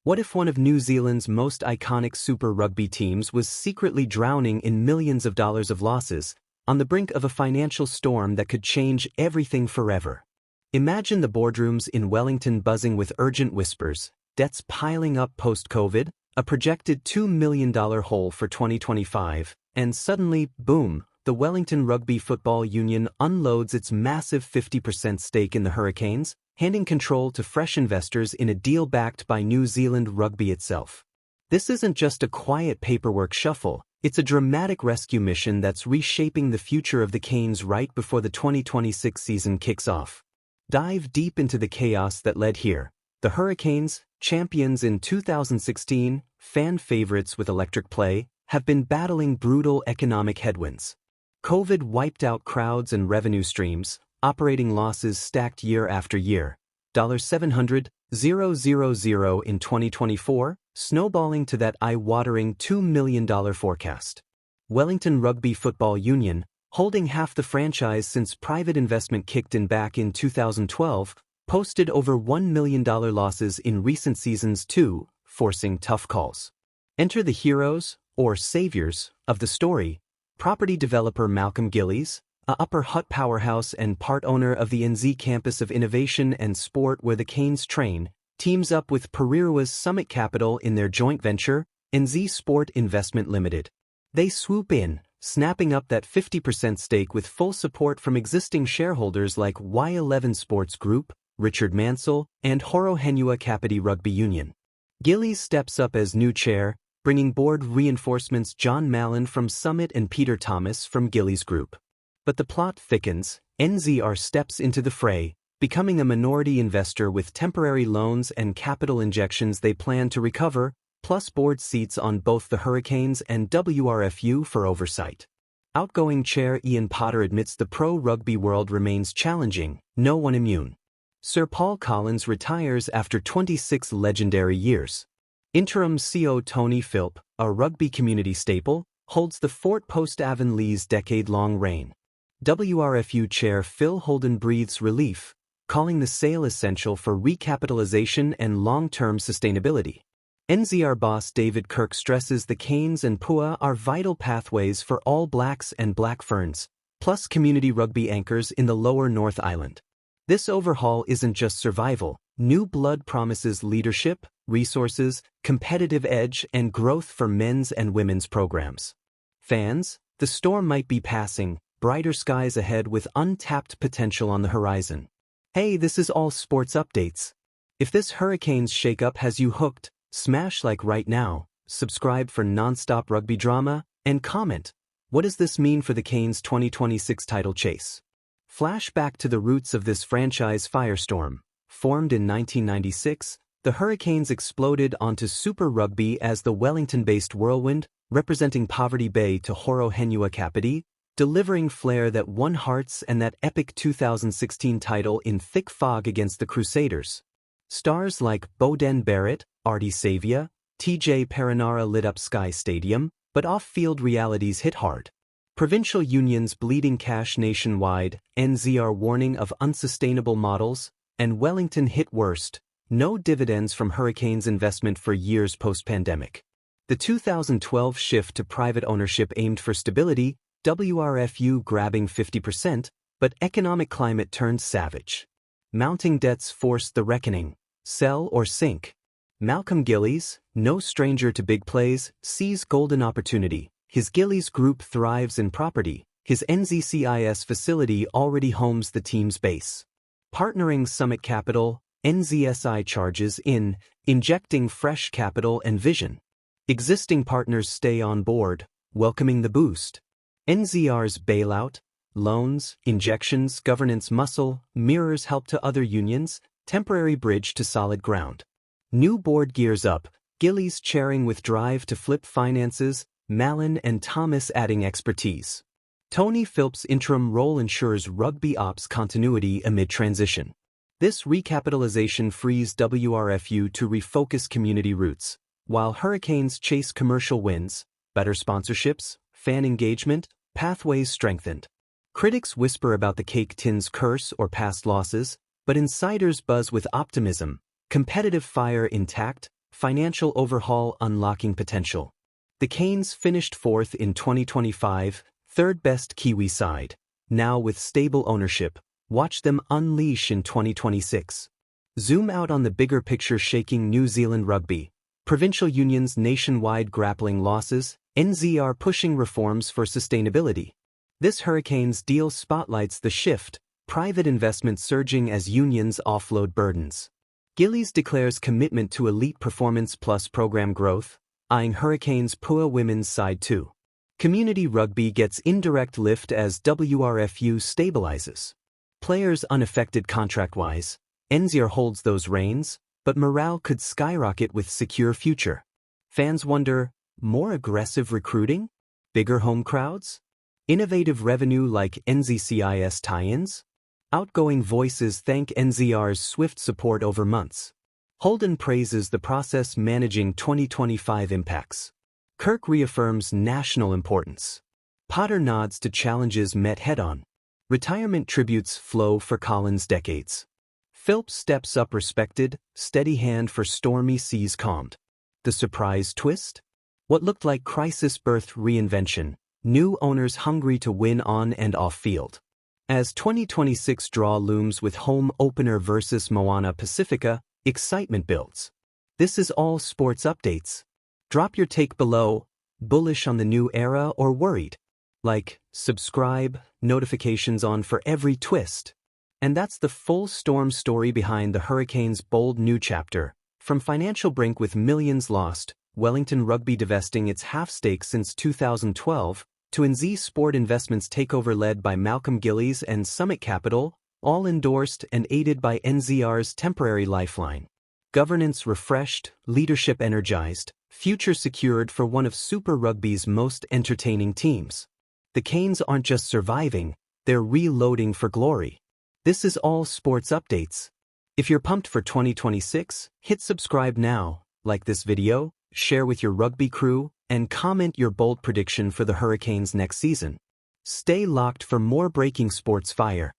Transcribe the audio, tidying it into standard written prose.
What if one of New Zealand's most iconic Super Rugby teams was secretly drowning in millions of dollars of losses, on the brink of a financial storm that could change everything forever? Imagine the boardrooms in Wellington buzzing with urgent whispers, debts piling up post-COVID, a projected $2 million hole for 2025, and suddenly, boom, the Wellington Rugby Football Union unloads its massive 50% stake in the Hurricanes, handing control to fresh investors in a deal backed by New Zealand Rugby itself. This isn't just a quiet paperwork shuffle, it's a dramatic rescue mission that's reshaping the future of the Canes right before the 2026 season kicks off. Dive deep into the chaos that led here. The Hurricanes, champions in 2016, fan favorites with electric play, have been battling brutal economic headwinds. COVID wiped out crowds and revenue streams, operating losses stacked year after year. $700,000 in 2024, snowballing to that eye-watering $2 million forecast. Wellington Rugby Football Union, holding half the franchise since private investment kicked in back in 2012, posted over $1 million losses in recent seasons too, forcing tough calls. Enter the heroes, or saviors, of the story. Property developer Malcolm Gillies, a Upper Hutt powerhouse and part owner of the NZ campus of innovation and sport where the Canes train, teams up with Parirua's Summit Capital in their joint venture, NZ Sport Investment Limited. They swoop in, snapping up that 50% stake with full support from existing shareholders like Y11 Sports Group, Richard Mansell, and Horohenua Kapiti Rugby Union. Gillies steps up as new chair, bringing board reinforcements John Mallon from Summit and Peter Thomas from Gillies Group. But the plot thickens. NZR steps into the fray, becoming a minority investor with temporary loans and capital injections they plan to recover, plus board seats on both the Hurricanes and WRFU for oversight. Outgoing chair Ian Potter admits the pro-rugby world remains challenging, no one immune. Sir Paul Collins retires after 26 legendary years. Interim CO Tony Philp, a rugby community staple, holds the fort post-Avonlea's decade-long reign. WRFU chair Phil Holden breathes relief, calling the sale essential for recapitalization and long-term sustainability. NZR boss David Kirk stresses the Canes and Pua are vital pathways for All Blacks and Black Ferns, plus community rugby anchors in the lower North Island. This overhaul isn't just survival. New blood promises leadership, resources, competitive edge, and growth for men's and women's programs. Fans, the storm might be passing, brighter skies ahead with untapped potential on the horizon. Hey, this is All Sports Updates. If this Hurricanes shakeup has you hooked, smash like right now, subscribe for non-stop rugby drama, and comment. What does this mean for the Canes' 2026 title chase? Flashback to the roots of this franchise firestorm. Formed in 1996, the Hurricanes exploded onto Super Rugby as the Wellington-based whirlwind, representing Poverty Bay to Horohenua Kapiti, delivering flair that won hearts and that epic 2016 title in thick fog against the Crusaders. Stars like Beauden Barrett, Artie Savia, TJ Perenara lit up Sky Stadium, but off-field realities hit hard. Provincial unions bleeding cash nationwide, NZR warning of unsustainable models, and Wellington hit worst, no dividends from Hurricanes investment for years post-pandemic. The 2012 shift to private ownership aimed for stability, WRFU grabbing 50%, but economic climate turned savage. Mounting debts forced the reckoning, sell or sink. Malcolm Gillies, no stranger to big plays, sees golden opportunity. His Gillies Group thrives in property. His NZCIS facility already homes the team's base. Partnering Summit Capital, NZSI charges in, injecting fresh capital and vision. Existing partners stay on board, welcoming the boost. NZR's bailout, loans, injections, governance muscle, mirrors help to other unions, temporary bridge to solid ground. New board gears up, Gillies chairing with drive to flip finances, Mallon and Thomas adding expertise. Tony Philp's interim role ensures rugby ops continuity amid transition. This recapitalization frees WRFU to refocus community roots, while Hurricanes chase commercial wins, better sponsorships, fan engagement, pathways strengthened. Critics whisper about the cake tin's curse or past losses, but insiders buzz with optimism, competitive fire intact, Financial overhaul unlocking potential. The Canes finished fourth in 2025, third best Kiwi side. Now with stable ownership, watch them unleash in 2026. Zoom out on the bigger picture shaking New Zealand rugby. Provincial unions nationwide grappling losses, NZR pushing reforms for sustainability. This Hurricanes deal spotlights the shift, private investment surging as unions offload burdens. Gillies declares commitment to elite performance plus program growth, eyeing Hurricanes PUA women's side too. Community rugby gets indirect lift as WRFU stabilizes. Players unaffected contract-wise, NZR holds those reins, but morale could skyrocket with secure future. Fans wonder, more aggressive recruiting? Bigger home crowds? Innovative revenue like NZCIS tie-ins? Outgoing voices thank NZR's swift support over months. Holden praises the process managing 2025 impacts. Kirk reaffirms national importance. Potter nods to challenges met head-on. Retirement tributes flow for Collins' decades. Philps steps up respected, steady hand for stormy seas calmed. The surprise twist? What looked like crisis birthed reinvention, new owners hungry to win on and off field. As 2026 draw looms with home opener versus Moana Pacifica, excitement builds. This is all sports updates. Drop your take below, bullish on the new era or worried? Like, subscribe, notifications on for every twist. And that's the full storm story behind the Hurricanes' bold new chapter. From financial brink with millions lost, Wellington Rugby divesting its half-stake since 2012, to NZ Sport Investments takeover led by Malcolm Gillies and Summit Capital, all endorsed and aided by NZR's temporary lifeline. Governance refreshed, leadership energized, future secured for one of Super Rugby's most entertaining teams. The Canes aren't just surviving, they're reloading for glory. This is all sports updates. If you're pumped for 2026, hit subscribe now, like this video, share with your rugby crew, and comment your bold prediction for the Hurricanes next season. Stay locked for more breaking sports fire.